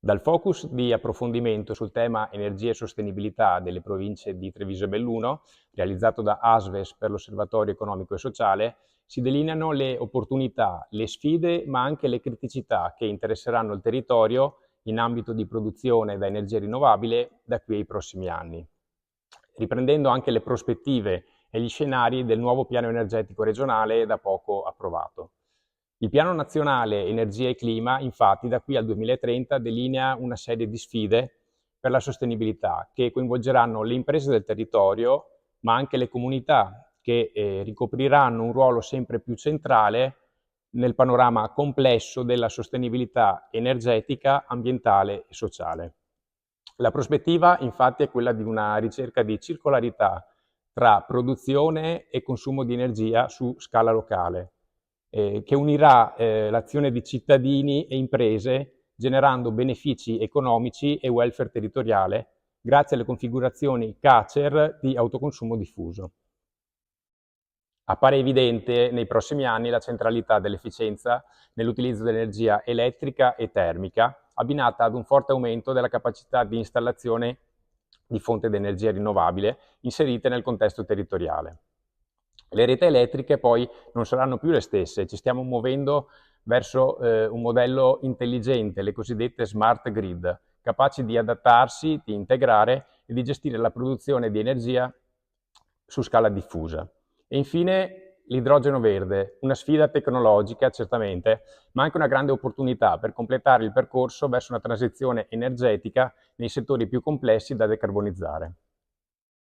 Dal focus di approfondimento sul tema energia e sostenibilità delle province di Treviso e Belluno, realizzato da ASVES per l'Osservatorio Economico e Sociale, si delineano le opportunità, le sfide, ma anche le criticità che interesseranno il territorio in ambito di produzione da energia rinnovabile da qui ai prossimi anni, riprendendo anche le prospettive e gli scenari del nuovo piano energetico regionale da poco approvato. Il Piano Nazionale Energia e Clima, infatti, da qui al 2030 delinea una serie di sfide per la sostenibilità che coinvolgeranno le imprese del territorio, ma anche le comunità che ricopriranno un ruolo sempre più centrale nel panorama complesso della sostenibilità energetica, ambientale e sociale. La prospettiva, infatti, è quella di una ricerca di circolarità tra produzione e consumo di energia su scala locale, che unirà l'azione di cittadini e imprese generando benefici economici e welfare territoriale grazie alle configurazioni CACER di autoconsumo diffuso. Appare evidente nei prossimi anni la centralità dell'efficienza nell'utilizzo dell'energia elettrica e termica, abbinata ad un forte aumento della capacità di installazione di fonti di energia rinnovabile inserite nel contesto territoriale. Le reti elettriche poi non saranno più le stesse, ci stiamo muovendo verso un modello intelligente, le cosiddette smart grid, capaci di adattarsi, di integrare e di gestire la produzione di energia su scala diffusa. E infine l'idrogeno verde, una sfida tecnologica certamente, ma anche una grande opportunità per completare il percorso verso una transizione energetica nei settori più complessi da decarbonizzare.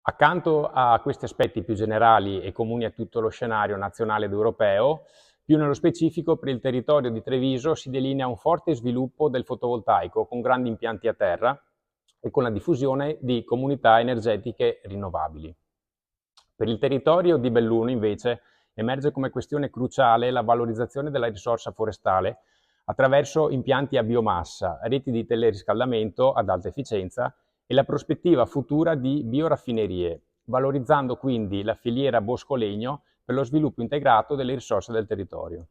Accanto a questi aspetti più generali e comuni a tutto lo scenario nazionale ed europeo, più nello specifico per il territorio di Treviso si delinea un forte sviluppo del fotovoltaico con grandi impianti a terra e con la diffusione di comunità energetiche rinnovabili. Per il territorio di Belluno, invece, emerge come questione cruciale la valorizzazione della risorsa forestale attraverso impianti a biomassa, reti di teleriscaldamento ad alta efficienza e la prospettiva futura di bioraffinerie, valorizzando quindi la filiera bosco-legno per lo sviluppo integrato delle risorse del territorio.